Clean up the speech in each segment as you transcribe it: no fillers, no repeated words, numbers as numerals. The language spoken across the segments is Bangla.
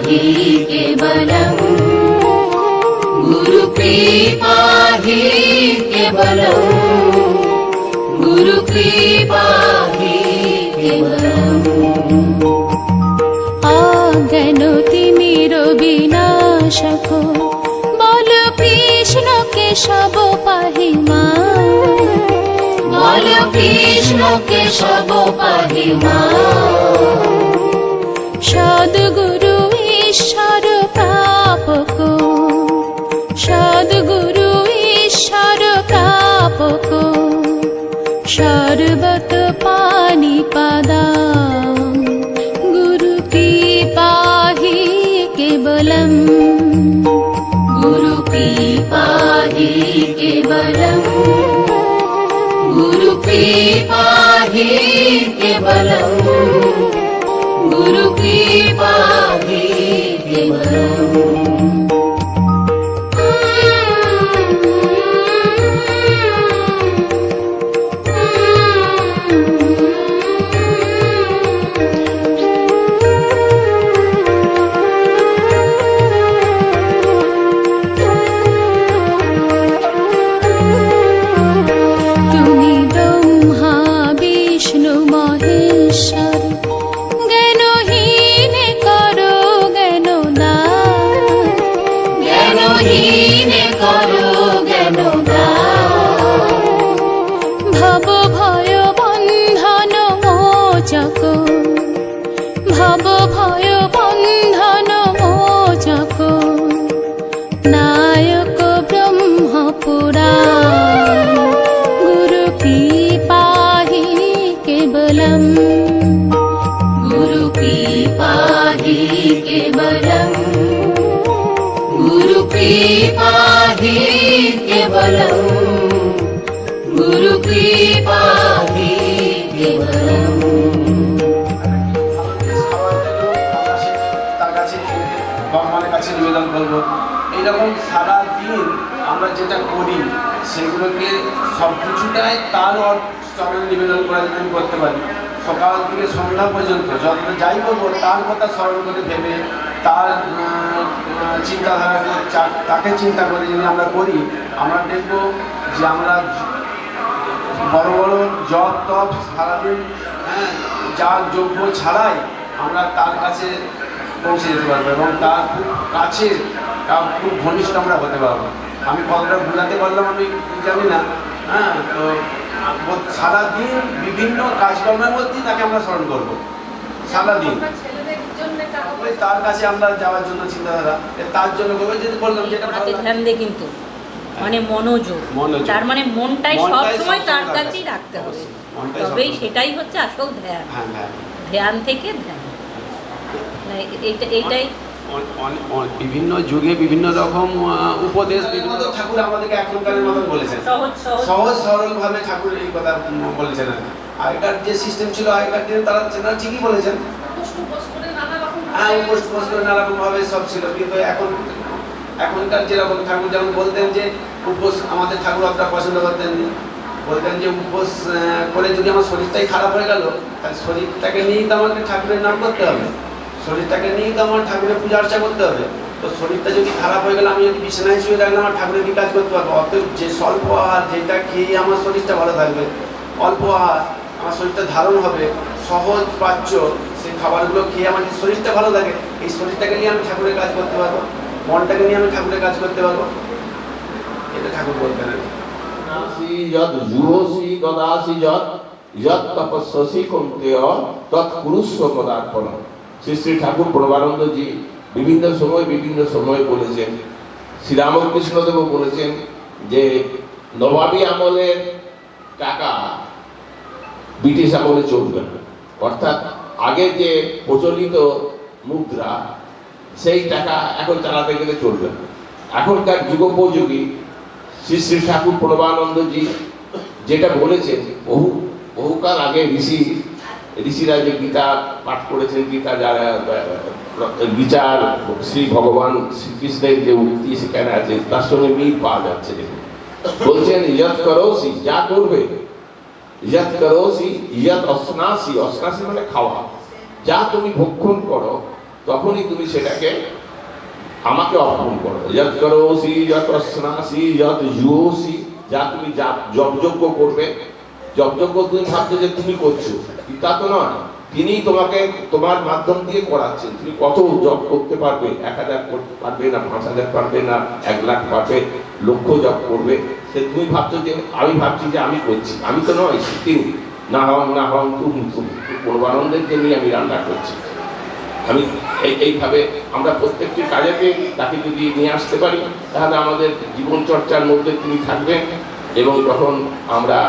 हि केवलम् गुरुकृपा हि केवलम् गुरुकृपा हि केवलम् अज्ञानतिमिर विनाशको बल कृष्ण केशव पाहि मां बल कृष्ण केशव पाहि मां सद्गुरु ईश्वर प्रापको सद्गुरु ईश्वर प्रापको सर्वत पाणिपादा गुरुकृपा हि केवलम् गुरुकृपा हि केवलम् गुरुकृपा हि केवलम् गुरुकृपा हि केवलम् गुरुकृपा हि केवलम् गुरुकृपा हि केवलम् गुरुकृपा हि केवलम् তার কাছে ভগবানের কাছে নিবেদন করবো। এইরকম সারাদিন আমরা যেটা করি সেগুলোকে সব কিছুটাই তার চরণে নিবেদন করে যদি আমি করতে পারি, সকাল থেকে সন্ধ্যা পর্যন্ত যত যাই করবো তার কথা স্মরণ করে ভেবে তার চিন্তাধারাকে তাকে চিন্তা করে যদি আমরা করি, আমরা দেখবো যে আমরা বড় বড় জপ তপ সারাদিন যা যোগ্য ছাড়াই আমরা তার কাছে পৌঁছে যেতে পারবো এবং তার খুব কাছে খুব ঘনিষ্ঠ আমরা হতে পারবো। আমি কতটা ভুলাতে পারলাম আমি জানি না, তো সারাদিন বিভিন্ন কাজকর্মের মধ্যেই তাকে আমরা স্মরণ করবো সারাদিন। তার কাছে আমরা যাওয়ার জন্য চিন্তাধারা তার জন্য যদি বললাম যেটা ধ্যান দিয়ে কিন্তু মানে মনোযোগ, তার মানে মনটাই সবসময় তার কাছেই রাখতে হবে, তবেই সেটাই হচ্ছে আসল ধ্যান। ধ্যান থেকে ধ্যান এইটাই বিভিন্ন যুগে বিভিন্ন রকম উপদেশ বিভিন্ন ঠাকুর আমাদেরকে এখনকারের মতন বলেছেন, সহজ সরল ভাবে ঠাকুর এই কথা বলেছেন। আগেকার যে সিস্টেম ছিল আগেকার দিনে তারা ঠিকই বলেছেন, উপোস করে নানারকম ভাবে সব ছিল, কিন্তু এখনকার যেরকম ঠাকুর যেমন বলতেন যে উপোস, আমাদের ঠাকুর আপনারা পছন্দ করতেন, বলতেন যে উপোস করে যদি আমার শরীরটাই খারাপ হয়ে গেল তাহলে শরীরটাকে নিয়েই তো আমাকে ঠাকুরের নাম করতে হবে, শরীরটাকে নিয়েই তো আমার ঠাকুরের পূজা অর্চা করতে হবে। তো শরীরটা যদি খারাপ হয়ে গেলে আমি যদি বিছানায় শুয়ে থাকলে আমার ঠাকুরের কি কাজ করতে পারবো? অতএব যে স্বল্প আহার যেটা খেয়ে আমার শরীরটা ভালো থাকবে, অল্প আহার আমার শরীরটা ধারণ হবে, সহজ পাচ্য সেই খাবারগুলো খেয়ে আমার যে শরীরটা ভালো থাকে, এই শরীরটাকে নিয়ে আমি ঠাকুরের কাজ করতে পারবো, মনটাকে নিয়ে আমি ঠাকুরের কাজ করতে পারবো, এটা ঠাকুর বলতেন। শ্রী শ্রী ঠাকুর প্রভানন্দজি বিভিন্ন সময় বলেছেন, শ্রীরামকৃষ্ণদেবও বলেছেন যে নবাবী আমলের টাকা ব্রিটিশ আমলে চলবে না, অর্থাৎ আগে যে প্রচলিত মুদ্রা সেই টাকা এখন চালাতে গেলে চলবে না। এখনকার যুগোপযোগী শ্রী শ্রী ঠাকুর প্রভানন্দজি যেটা বলেছেন, বহুকাল আগে ঋষিরা যে গীতা পাঠ করেছেন, গীতা যারা বিচার শ্রী ভগবান শ্রীকৃষ্ণের যে উক্তি সেখানে আছে তার সঙ্গে মিল পাওয়া যাচ্ছে। বলছেন ইয়ৎ করোসি, যা করবে, ইয়ৎ করোসি ইয়ৎ অশ্নাসি, অশ্নাসি মানে খাওয়া, যা তুমি ভক্ষণ করো তখনই তুমি সেটাকে আমাকে অর্পণ করো। যত করোসি যত স্নাসি যত জুয়োসি, যা তুমি জপযজ্ঞ করবে, জপযজ্ঞ তুমি ভাবছো যে তুমি করছো, তা তো নয়। তিনি তোমাকে তোমার মাধ্যম দিয়ে করাচ্ছেন। তুমি কত জপ করতে পারবে? 1000 করতে পারবে না, 5000 পারবে না, 1 লাখ পারবে, লক্ষ জপ করবে। সে তুমি ভাবছো যে আমি ভাবছি যে আমি করছি, আমি তো নয়। তিনি না হন না হন তুমি পূর্বানন্দের জন্যই আমি রান্না করছি। আমি এইভাবে আমরা প্রত্যেকটি কাজেকে তাকে যদি নিয়ে আসতে পারি, তাহলে আমাদের জীবন চর্চার মধ্যে তিনি থাকবেন। এবং যখন আমরা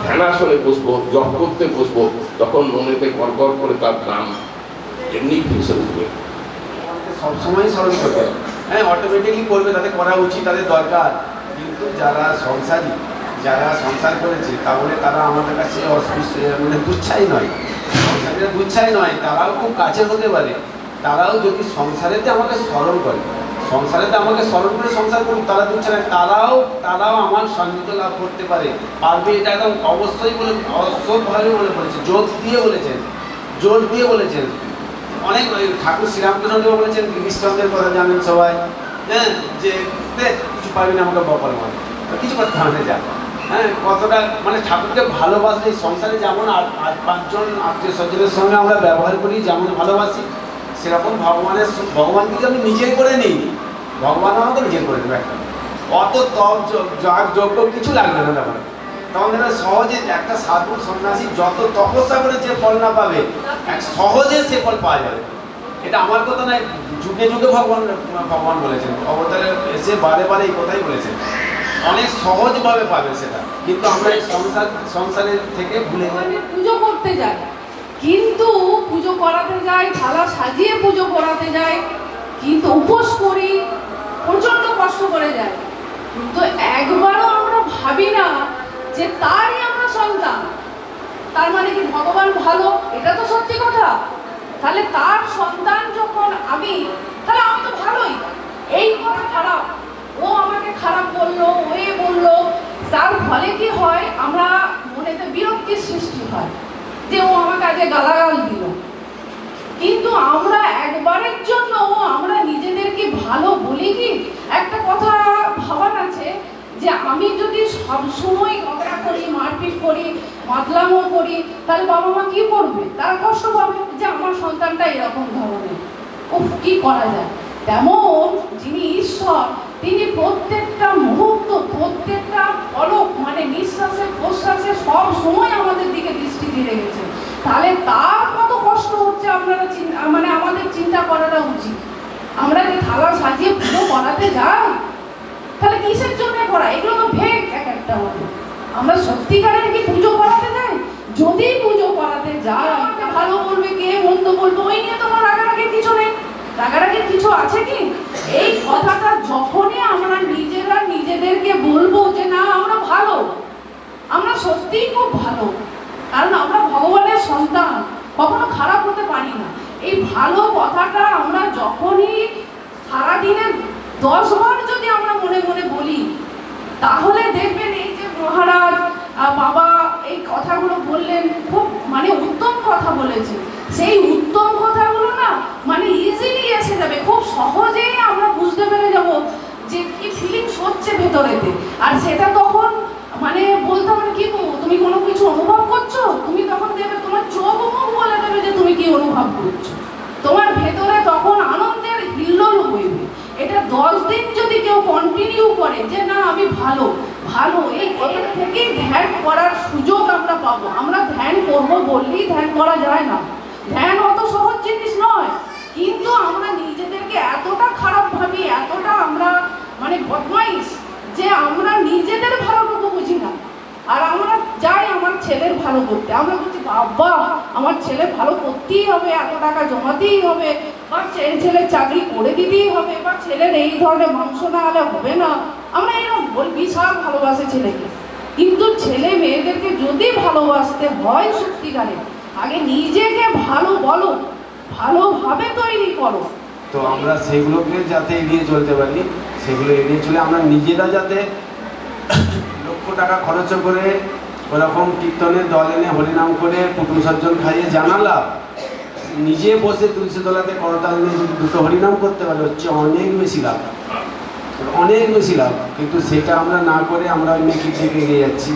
ধ্যানাসনে বসবো, জপ করতে বসবো, তখন মনেতে গড়গড় করে তার নাম এমনি ভেসে উঠবে। সবসময় স্মরণ করবে, হ্যাঁ, অটোমেটিকলি করবে, তাদের করা উচিত, তাদের দরকার। কিন্তু যারা সংসারী, যারা সংসার করেছে, তাহলে তারা আমাদের কাছে মানে তুচ্ছাই নয়, সংসারীরা তুচ্ছাই নয়, তারাও খুব কাছে হতে পারে। তারাও যদি সংসারেতে আমাকে স্মরণ করে, সংসারেতে আমাকে স্মরণ করে সংসার করুক, তারা তুচ্ছা নয়, তারাও আমার সান্নিধ্য লাভ করতে পারবে। এটা একদম অবশ্যই বলে, অবশ্যভাবে বলে বলেছে, জোর দিয়ে বলেছেন। অনেক ঠাকুর শ্রীরামকৃষ্ণদেব বলেছেন, কৃষ্ণচন্দ্রের কথা জানেন সবাই, হ্যাঁ, যে কিছু পারবি না আমাকে বকর মার, কিছু করতে হবে যা, হ্যাঁ, কতটা মানে ঠাকুরকে ভালোবাসলে সংসারে যেমন 8-5 জন আত্মীয় স্বজনের সঙ্গে আমরা ব্যবহার করি, যেমন ভালোবাসি, সেরকম ভগবানকে যদি আমি নিজের করে নিই, ভগবান আমাকে নিজের করে দেবে। একটা অত তপ যজ্ঞ কিছু লাগবে না। তখন দেখবেন সহজে একটা সাধু সন্ন্যাসী যত তপস্যা করে যে ফল না পাবে, সহজে সে ফল পাওয়া যাবে। এটা আমার কথা নয়, যুগে যুগে ভগবান বলেছেন, অবতারে এসে বারে এই কথাই বলেছেন, অনেক সহজভাবে পাবে সেটা। কিন্তু আমরা এই সংসারের থেকে ভুলে পুজো করতে যাই, কিন্তু পুজো করাতে যাই, থালা সাজিয়ে পুজো করাতে যাই, কিন্তু উপোস করি, প্রচন্ড কষ্ট করে যাই, কিন্তু একবারও আমরা ভাবি না যে তারই আমরা সন্তান। তার মানে কি ভগবান ভালো? এটা তো সত্যি কথা। তাহলে তার সন্তান যখন আমি, তাহলে আমি তো ভালোই। এই কথা খারাপ, ও আমাকে খারাপ বললো, ওই বললো, তার ফলে কি হয়, আমরা মনেতে বিরক্তির সৃষ্টি হয় যে ও আমাকে আজকে গালাগাল দিল। কিন্তু আমরা একবারের জন্য আমরা নিজেদেরকে ভালো বলি কি? একটা কথা ভাবার আছে যে আমি যদি সবসময় ঝগড়া করি, মারপিট করি, মাতলামো করি, তাহলে বাবা মা কি করবে? তারা কষ্ট পাবে যে আমার সন্তানটা এরকম ধরনের, উফ কি করা যায়। তেমন যিনি ঈশ্বর, তিনি প্রত্যেকটা মুহূর্ত, প্রত্যেকটা পলক, মানে নিঃশ্বাসে প্রশ্বাসে সব সময় আমাদের দিকে দৃষ্টি দিয়ে রেখেছেন। তাহলে তার কত কষ্ট হচ্ছে আপনারা মানে আমাদের চিন্তা করাটা উচিত। আমরা যে থালা সাজিয়ে পুজো করাতে যাই, তাহলে কিসের জন্য করা? এগুলো তো ভেগ এক একটা মতো। আমরা সত্যিকারের কি পুজো করাতে যাই? যদি পুজো করাতে যাই, ভালো বলবে কে, মন্দ বলবে, ওই নিয়ে তোমার রাগারাগি কিছু নেই। রাগারাগি কিছু আছে কি? এই কথাটা যখনই আমরা নিজেরা নিজেদেরকে বলবো যে না আমরা ভালো, আমরা সত্যিই খুব ভালো, কারণ আমরা ভগবানের সন্তান, কখনো খারাপ হতে পারি না। এই ভালো কথাটা আমরা যখনই সারাদিনে 10 বার যদি আমরা মনে মনে বলি, তাহলে দেখবেন এই যে মহারাজ বাবা এই কথাগুলো বললেন, খুব মানে উত্তম কথা বলেছে, সেই উত্তম কথাগুলো না মানে ইজিলি এসে যাবে, খুব সহজেই আমরা বুঝতে পেরে যাব যে কি ফিলিংস হচ্ছে ভেতরেতে। আর সেটা তখন মানে বলতে হবে কি গো, তুমি কোনো কিছু অনুভব করছো, তুমি তখন দেখবে তোমার চোখ মুখ বলে দেবে যে তুমি কি অনুভব করছো। তোমার ভেতরে তখন আনন্দের হিল্লোল বইবে। এটা 10 দিন যদি কেউ কন্টিনিউ করে যে না আমি ভালো ভালো, এই কথা থেকেই ধ্যান করার সুযোগ আমরা পাবো। আমরা ধ্যান করবো বললেই ধ্যান করা যায় না, ধ্যান অত সহজ জিনিস নয়। কিন্তু আমরা নিজেদেরকে এতটা খারাপ ভাবি, এতটা আমরা মানে বদমাইশ যে আমরা নিজেদের ভালোটুকু বুঝি না। আর আমরা যাই আমার ছেলের ভালো করতে, আমরা বলছি বাবা আমার ছেলে ভালো করতেই হবে, এত টাকা জমাতেই হবে, বা ছেলের চাকরি করে দিতেই হবে, বা ছেলের এই ধরনের মাংস না হলে হবে না। আমরা এরকম বিশাল ভালোবাসে ছেলেকে। কিন্তু ছেলে মেয়েদেরকে যদি ভালোবাসতে হয় সত্যিকারে, আগে নিজেকে ভালো বলো, ভালোভাবে তৈরি করো। তো আমরা সেগুলোকে যাতে এড়িয়ে চলতে পারি, সেগুলো এড়িয়ে চলে আমরা নিজেরা যাতে লক্ষ টাকা খরচ করে ওরকম কীর্তনের দল এনে হরিনাম করে কুটুম সজ্জন খাইয়ে জানালাম, নিজে বসে তুলসী তলাতে করতাল নিয়ে যদি দুটো হরিনাম করতে পারে হচ্ছে অনেক বেশি লাভ, অনেক বেশি লাভ। কিন্তু সেটা আমরা না করে আমরা অন্য কিছু দিকে এগিয়ে যাচ্ছি।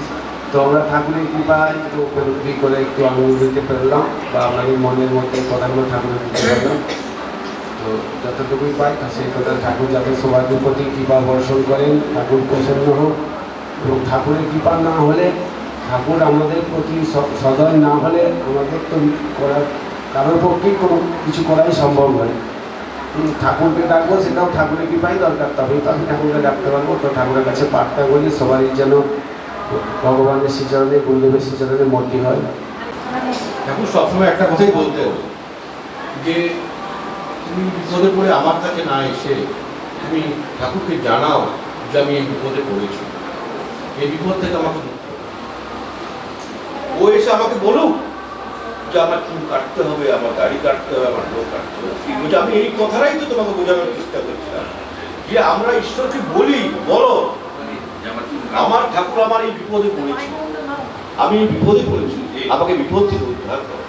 তো আমরা ঠাকুরের কৃপায় একটু উপলব্ধি করে একটু আনন্দ দিতে পারলাম, বা আমাদের মনের মধ্যে কথাগুলো ঠাকুরের দিতে পারলাম। তো যতটুকুই পাই সেই কথা ঠাকুর যাতে সবার প্রতি কৃপা বর্ষণ করেন, ঠাকুর প্রসন্ন হোক। এবং ঠাকুরের কৃপা না হলে, ঠাকুর আমাদের প্রতি সদয় না হলে আমাদের তো করার কারোর পক্ষেই কোনো কিছু করাই সম্ভব নয়। ঠাকুরকে ডাকবো, সেটাও ঠাকুরের কৃপাই দরকার, তবেই তো আমি ঠাকুরকে ডাকতে পারবো। তো ঠাকুরের কাছে প্রার্থনা করি সবারই যেন ভগবানের শ্রীচরণে, গুরুদেবের শ্রীচরণে মূর্তি হয়। ঠাকুর সবসময় একটা কথাই বলতেন যে তুমি বিপদে পড়ে আমার কাছে না এসে তুমি ঠাকুরকে জানাও যে আমি এই বিপদে পড়েছি, এই বিপদ থেকে আমাকে মুক্ত করো। ও এসে আমাকে বলুক যে আমার চুল কাটতে হবে, আমার দাড়ি কাটতে হবে, আমার লোক কাটতে হবে, বলছে আমি এই কথাটাই তো তোমাকে বোঝানোর চেষ্টা করছিলাম যে আমরা ঈশ্বরকে বলি, বলো আমার ঠাকুর আমার এই বিপদে পড়েছি, আমি এই বিপদে পড়েছি, আমাকে বিপদ থেকে উদ্ধার করো।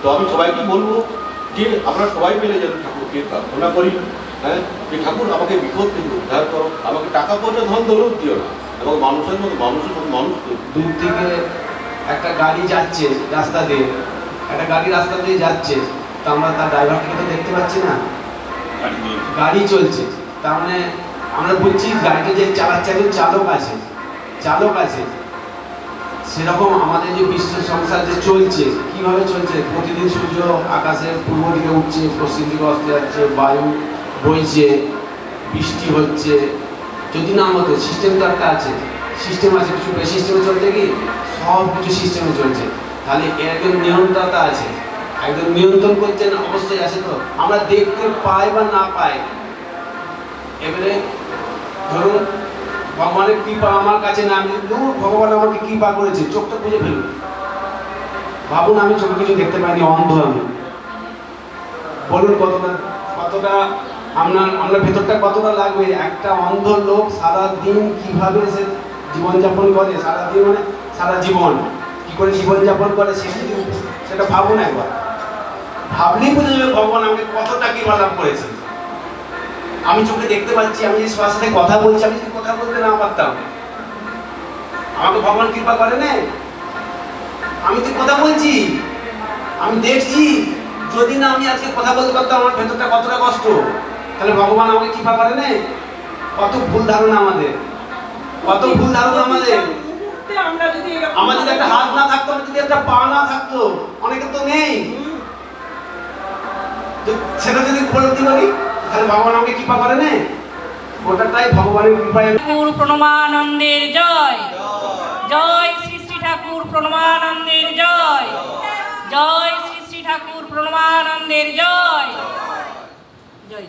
তো আমি সবাইকে বলবো যে আমরা সবাই মিলে যেন ঠাকুরকে প্রার্থনা করি, হ্যাঁ, যে ঠাকুর আমাকে বিপদ থেকে উদ্ধার করো, আমাকে টাকা পয়সা ধন দৌলত দিও না, এবং মানুষের মতো মানুষ দূর থেকে একটা গাড়ি যাচ্ছে রাস্তা দিয়ে, একটা গাড়ি রাস্তা দিয়ে যাচ্ছে, তো আমরা তার ড্রাইভারকে তো দেখতে পাচ্ছি না, গাড়ি চলছে, তার মানে আমরা বলছি গাড়িটা যে চালাচ্ছে একজন চালক আছে। সেরকম আমাদের যে বিশ্ব সংসার যে চলছে, কিভাবে চলছে, প্রতিদিন সূর্য আকাশের পূর্ব দিকে উঠছে, পশ্চিম দিকে অস্তে যাচ্ছে, বায়ু বইছে, বৃষ্টি হচ্ছে। যদি না হতো, সিস্টেম তো একটা আছে, সিস্টেম আছে, কিছু সিস্টেমে চলছে কি, সব কিছু সিস্টেমে চলছে। তাহলে এর একজন নিয়ন্ত্রণতা আছে, একজন নিয়ন্ত্রণ করছেন অবশ্যই আছে। তো আমরা দেখতে পাই বা না পাই, এবারে ধরুন ভগবানের কৃপা আমার কাছে না, আমি ভগবান আমাকে কৃপা করেছে, চোখটা বুঝে ফেলুন। ভাবুন আমি চোখে কিছু দেখতে পাইনি, অন্ধ আমি, বলুন কতটা আপনার ভেতরটা কতটা লাগবে। একটা অন্ধ লোক সারাদিন কিভাবে সে জীবনযাপন করে, সারাদিন মানে সারা জীবন কি করে জীবনযাপন করে, সেটা ভাবুন একবার। ভাবলেই বুঝে যাবে ভগবান আমাকে কতটা কৃপা লাভ করেছে। আমি চোখে দেখতে পাচ্ছি, আমি যে সবার সাথে কথা বলছি, আমি যদি কথা বলতে না পারতাম, আমাকে ভগবান কৃপা করে না। আমি তো কথা বলছি, আমি দেখছি, যদি না আমি আজকে কথা বলতে পারতাম, আমার ভেতরটা কতটা কষ্ট, তাহলে ভগবান আমাকে কৃপা করে না। কত ভুল ধারণা আমাদের, কত ভুল ধারণা আমাদের। আমার যদি একটা হাত না থাকতো, আমার যদি একটা পা না থাকতো, অনেকে তো নেই, সেটা যদি উপলব্ধি করি, তাহলে ভগবান আমাকে কৃপা করে না। ওটাটাই ভগবানের কৃপায়। ঠাকুর প্রণমানন্দের জয়, জয় শ্রী শ্রী ঠাকুর প্রণমানন্দের জয়, জয় শ্রী শ্রী ঠাকুর প্রণমানন্দের জয়, জয়।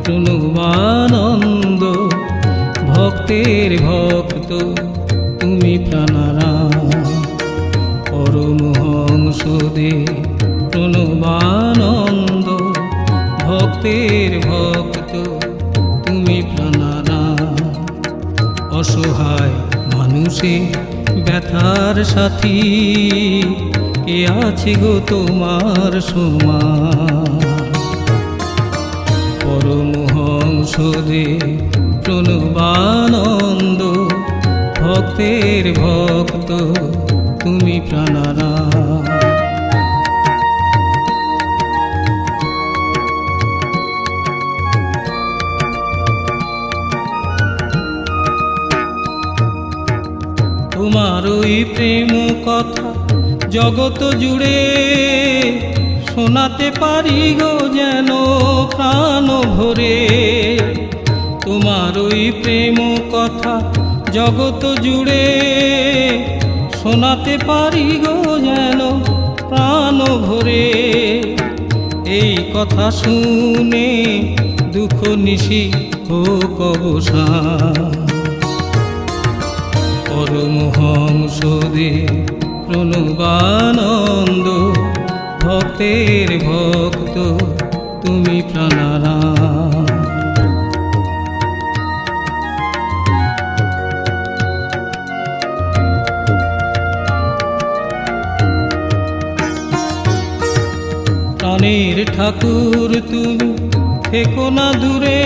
প্রণবানন্দ ভক্তের ভক্ত তুমি প্রাণারাম, পরমহংসদেব প্রণবানন্দ ভক্তের ভক্ত তুমি প্রাণারাম। অসহায় মানুষের ব্যথার সাথী কে আছে গো তোমার সমান, পরমহংসদেব প্রণবানন্দ ভক্তের ভক্ত তুমি প্রাণারাম। তোমার ওই প্রেম কথা জগৎ জুড়ে শোনাতে পারি গো যেন প্রাণ ভরে। তোমার ওই প্রেম কথা জগৎ জুড়ে শোনাতে পারি গো যেন প্রাণ ভরে। এই কথা শুনে দুঃখ নিশি হোক অবসান। পরমহংসদেব প্রণবানন্দ, ভক্তের ভক্ত তুমি প্রাণারাম। প্রাণের ঠাকুর তুমি থেকো না দূরে,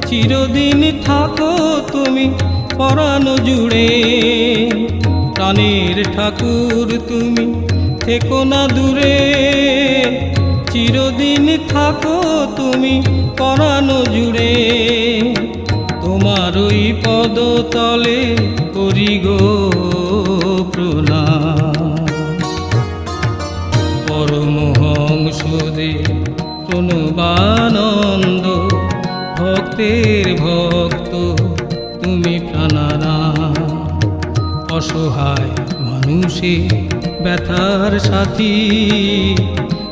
চিরদিন থাকো তুমি পরাণ জুড়ে। প্রাণের ঠাকুর তুমি থেকো না দূরে, চিরদিন থাকো তুমি পরাণ জুড়ে। তোমার ওই পদতলে করি গো প্রণাম। পরমহংসদেব প্রণবানন্দ, ভক্তের ভক্ত তুমি প্রাণারাম। অসহায় মানুষের ব্যথার সাথী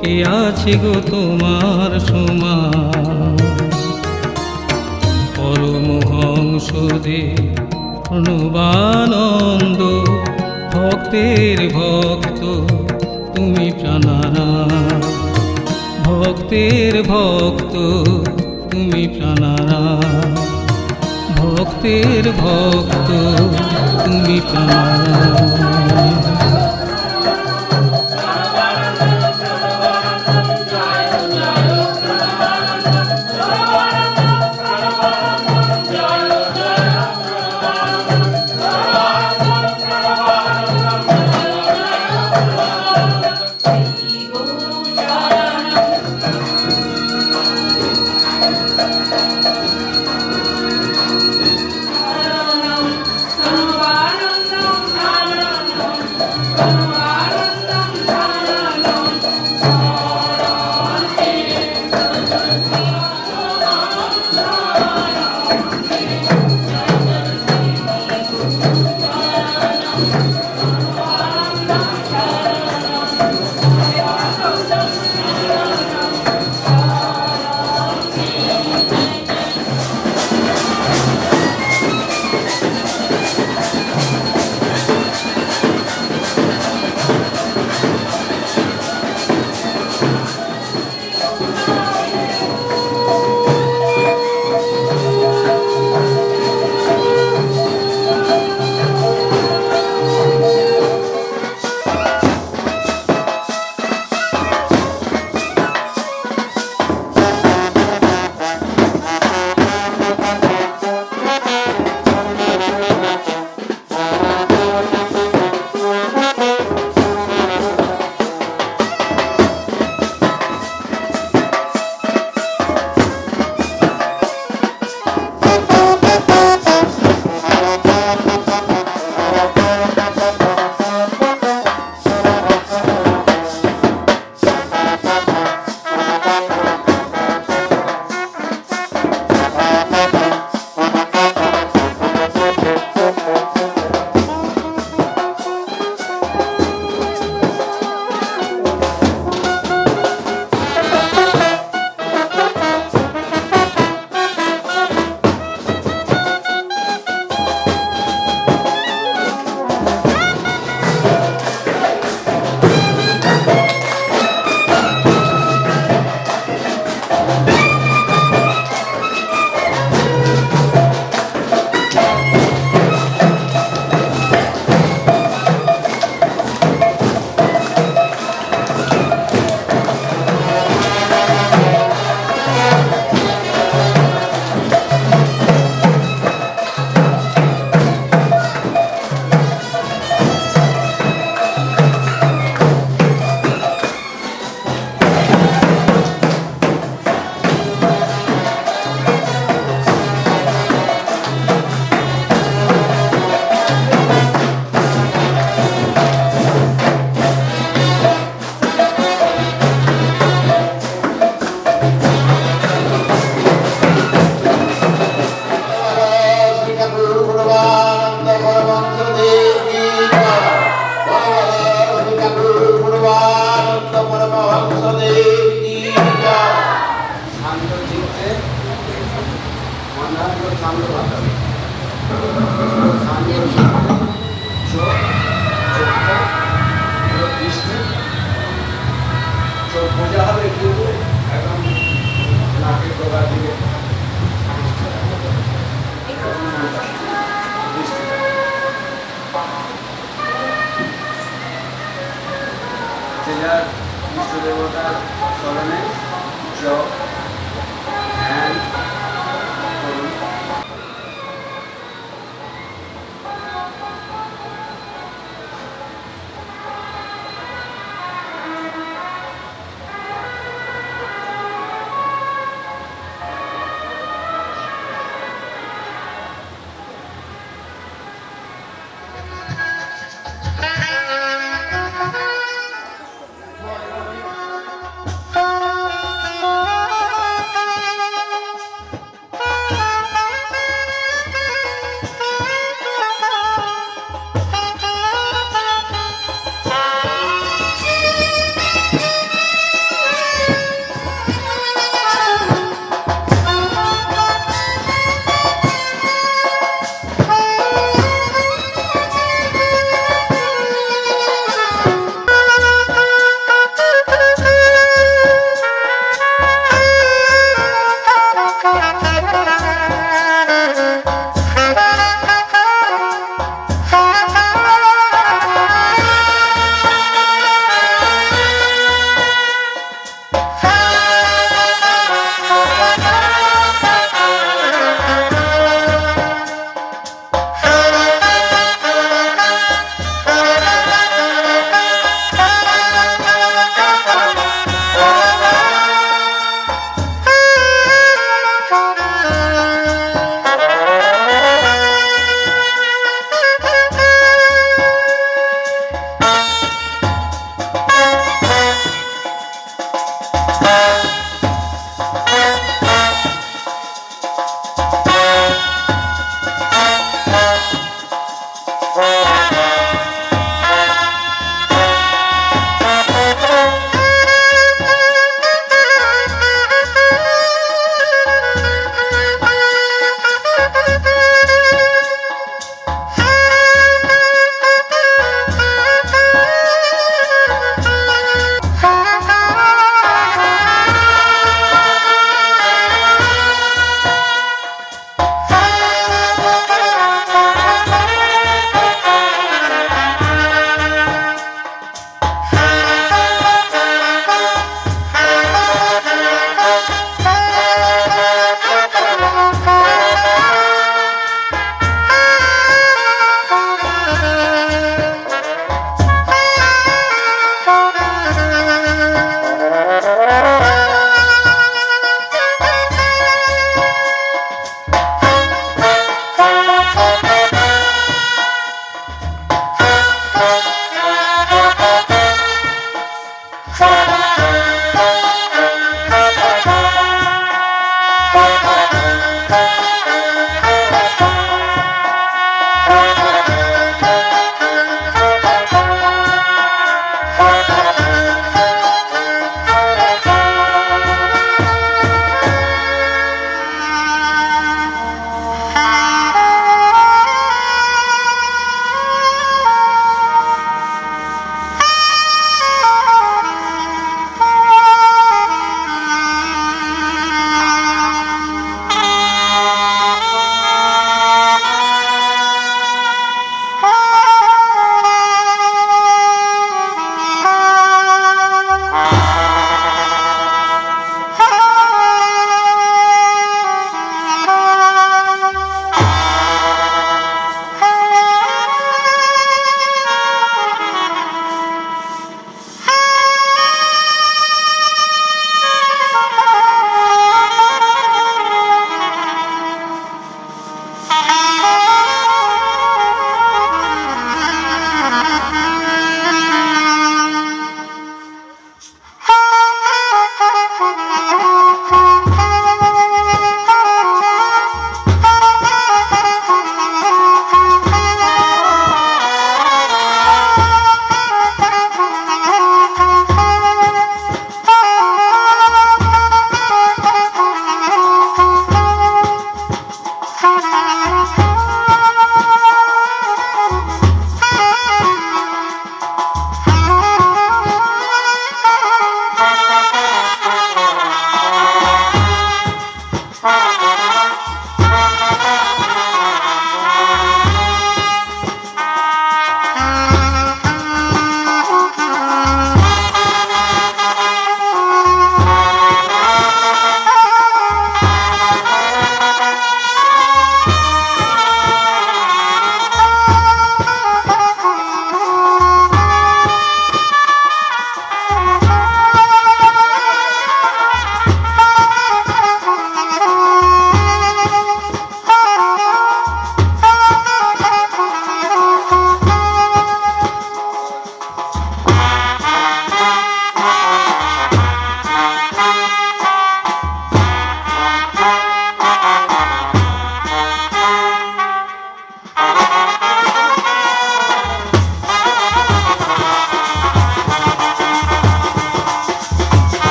কে আছে গো তোমার সমান। পরমহংসদেব প্রণবানন্দ, ভক্তের ভক্ত তুমি প্রাণারাম। ভক্তের ভক্ত তুমি প্রাণারাম। ভক্তের ভক্ত তুমি প্রাণারাম। পুরো সামনে মাথাবে সামনে চোখটা পুরো দৃষ্টি চোখ বোঝা হবে কিন্তু একদম নাকের গোড়ার দিকে